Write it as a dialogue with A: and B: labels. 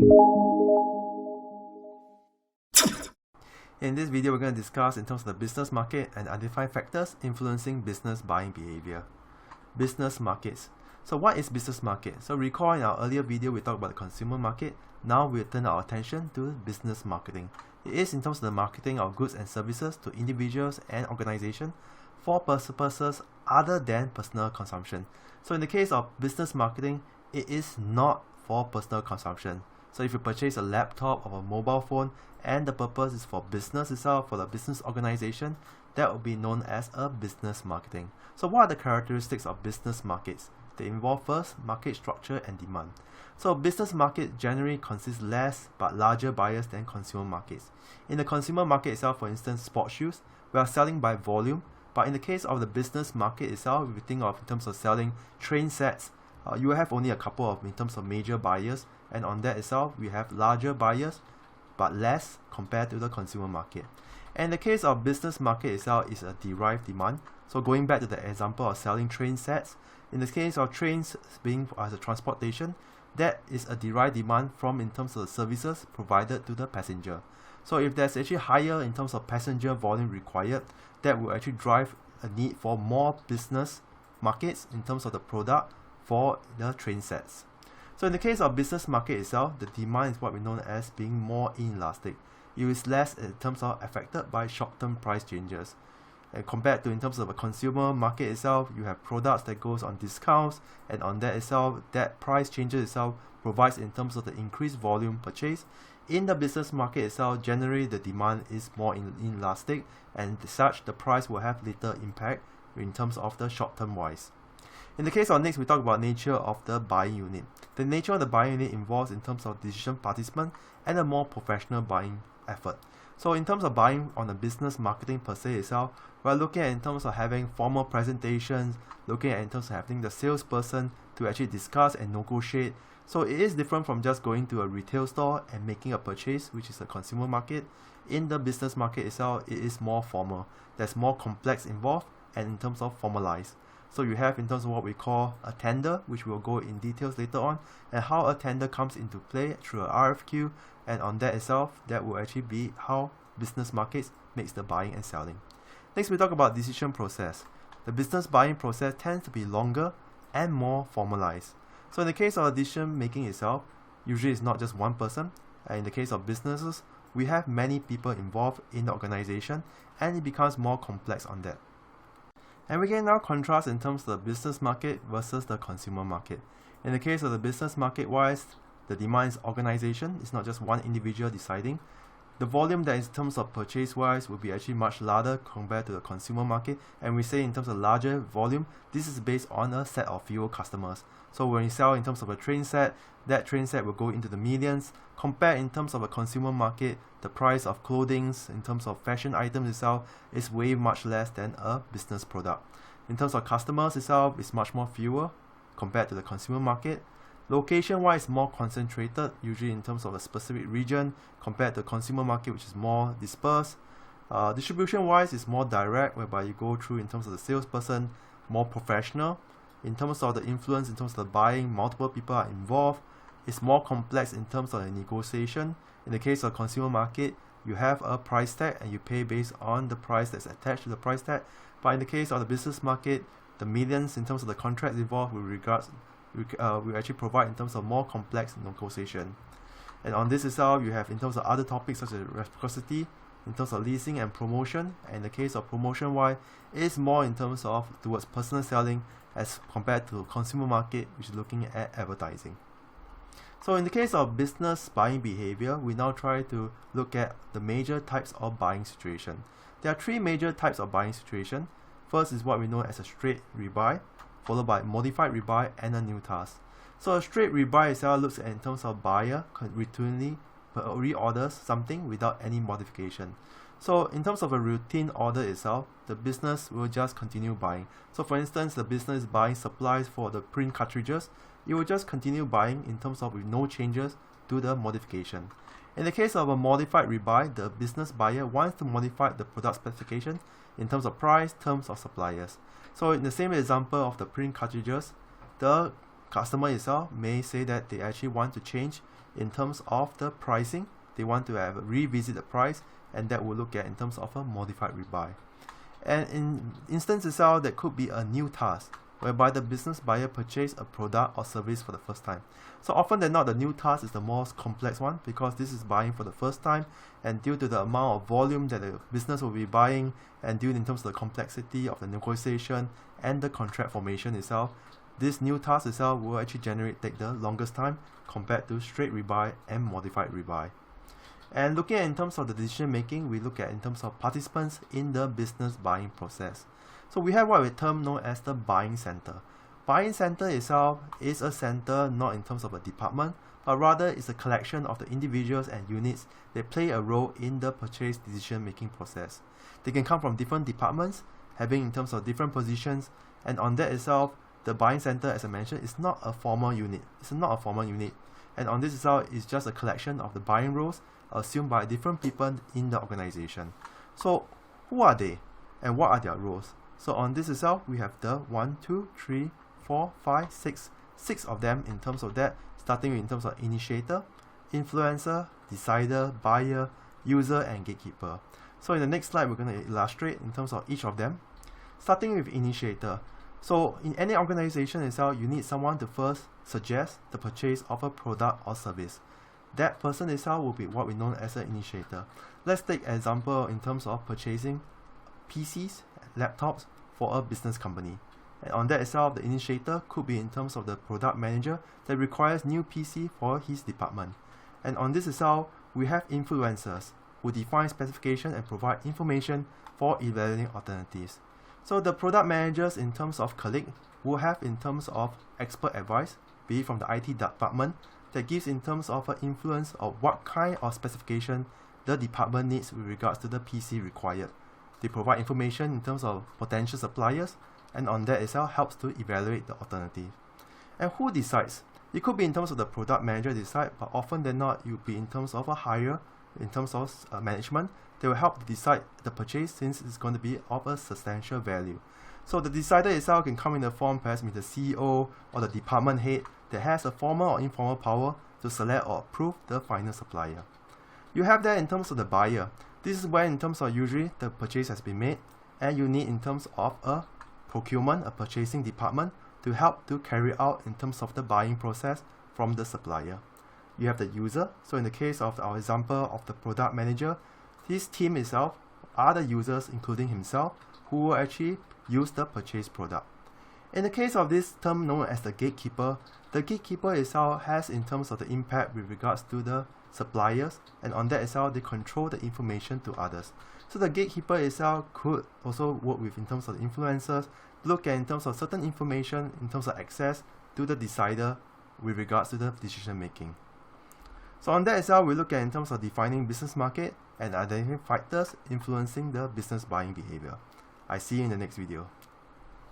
A: In this video, we're going to discuss in terms of the business market and identify factors influencing business buying behavior. Business markets. So what is business market? So recall in our earlier video, we talked about the consumer market. Now we'll turn our attention to business marketing. It is in terms of the marketing of goods and services to individuals and organizations for purposes other than personal consumption. So in the case of business marketing, it is not for personal consumption. So if you purchase a laptop or a mobile phone and the purpose is for business itself, for the business organization, that will be known as a business marketing. So what are the characteristics of business markets? They involve first, market structure and demand. So business market generally consists less but larger buyers than consumer markets. In the consumer market itself, for instance, sports shoes, we are selling by volume, but in the case of the business market itself, if you think of in terms of selling train sets, you have only a couple of in terms of major buyers, and on that itself we have larger buyers but less compared to the consumer market. And the case of business market itself is a derived demand. So going back to the example of selling train sets, in the case of trains being as a transportation, that is a derived demand from in terms of the services provided to the passenger. So if there's actually higher in terms of passenger volume required, that will actually drive a need for more business markets in terms of the product for the train sets. So in the case of business market itself, the demand is what we know as being more inelastic. It is less in terms of affected by short-term price changes. And compared to in terms of a consumer market itself, you have products that goes on discounts, and on that itself, that price changes itself provides in terms of the increased volume purchase. In the business market itself, generally the demand is more inelastic, and as such the price will have little impact in terms of the short-term wise. In the case of next, we talk about nature of the buying unit. The nature of the buying unit involves in terms of decision participant and a more professional buying effort. So in terms of buying on a business marketing per se itself, we're looking at in terms of having formal presentations, looking at in terms of having the salesperson to actually discuss and negotiate. So it is different from just going to a retail store and making a purchase, which is a consumer market. In the business market itself, it is more formal. There's more complex involved and in terms of formalized. So you have in terms of what we call a tender, which we'll go in details later on, and how a tender comes into play through a RFQ, and on that itself, that will actually be how business markets makes the buying and selling. Next, we talk about decision process. The business buying process tends to be longer and more formalized. So in the case of decision making itself, usually it's not just one person. And in the case of businesses, we have many people involved in the organization, and it becomes more complex on that. And we can now contrast in terms of the business market versus the consumer market. In the case of the business market wise, the demand is organization. It's not just one individual deciding. The volume that is in terms of purchase wise will be actually much larger compared to the consumer market. And we say in terms of larger volume, this is based on a set of fewer customers. So when you sell in terms of a train set, that train set will go into the millions. Compared in terms of a consumer market, the price of clothing in terms of fashion items itself is way much less than a business product. In terms of customers itself, it's much more fewer compared to the consumer market. Location wise, more concentrated, usually in terms of a specific region compared to the consumer market, which is more dispersed. Distribution wise is more direct, whereby you go through in terms of the salesperson, more professional. In terms of the influence, in terms of the buying, multiple people are involved. It's more complex in terms of the negotiation. In the case of consumer market, you have a price tag and you pay based on the price that's attached to the price tag. But in the case of the business market, the millions in terms of the contracts involved with regards, we actually provide in terms of more complex negotiation. And on this itself, you have in terms of other topics such as reciprocity, in terms of leasing and promotion. And in the case of promotion wise, it is more in terms of towards personal selling as compared to consumer market, which is looking at advertising. So in the case of business buying behavior, we now try to look at the major types of buying situation. There are three major types of buying situation. First is what we know as a straight rebuy, followed by modified rebuy and a new task. So a straight rebuy itself looks at in terms of buyer routinely reorders something without any modification. So in terms of a routine order itself, the business will just continue buying. So for instance, the business is buying supplies for the print cartridges, it will just continue buying in terms of with no changes to the modification. In the case of a modified rebuy, the business buyer wants to modify the product specification in terms of price, terms of suppliers. So in the same example of the print cartridges, the customer itself may say that they actually want to change in terms of the pricing. They want to have a revisit the price, and that will look at in terms of a modified rebuy. And in instance itself, that could be a new task whereby the business buyer purchase a product or service for the first time. So often than not, the new task is the most complex one, because this is buying for the first time, and due to the amount of volume that the business will be buying, and due in terms of the complexity of the negotiation and the contract formation itself, this new task itself will actually take the longest time compared to straight rebuy and modified rebuy. And looking at in terms of the decision making, we look at in terms of participants in the business buying process. So we have what we term known as the buying center. Buying center itself is a center not in terms of a department, but rather is a collection of the individuals and units that play a role in the purchase decision making process. They can come from different departments, having in terms of different positions, and on that itself, the buying center, as I mentioned, is not a formal unit. It's not a formal unit, and on this itself is just a collection of the buying roles assumed by different people in the organization. So who are they and what are their roles? So on this itself, we have the 1, 2, 3, 4, 5, 6 of them in terms of that, starting with in terms of initiator, influencer, decider, buyer, user, and gatekeeper. So in the next slide, we're going to illustrate in terms of each of them, starting with initiator. So in any organization itself, you need someone to first suggest the purchase of a product or service. That person itself will be what we know as an initiator. Let's take an example in terms of purchasing PCs, laptops for a business company. And on that itself, the initiator could be in terms of the product manager that requires new PC for his department. And on this itself, we have influencers who define specification and provide information for evaluating alternatives. So the product managers in terms of colleague will have in terms of expert advice, be it from the IT department, that gives in terms of an influence of what kind of specification the department needs with regards to the PC required. They provide information in terms of potential suppliers, and on that itself helps to evaluate the alternative. And who decides? It could be in terms of the product manager decide, but often than not, it will be in terms of a higher, in terms of management. They will help to decide the purchase since it's going to be of a substantial value. So the decider itself can come in the form perhaps with the CEO or the department head that has a formal or informal power to select or approve the final supplier. You have that in terms of the buyer. This is where in terms of usually the purchase has been made, and you need in terms of a procurement, a purchasing department to help to carry out in terms of the buying process from the supplier. You have the user. So in the case of our example of the product manager, his team itself are the users, including himself, who will actually use the purchased product. In the case of this term known as the gatekeeper itself has in terms of the impact with regards to the suppliers, and on that itself they control the information to others. So the gatekeeper itself could also work with in terms of the influencers, look at in terms of certain information in terms of access to the decider with regards to the decision making. So on that itself, we look at in terms of defining business market and identifying factors influencing the business buying behavior. I see you in the next video.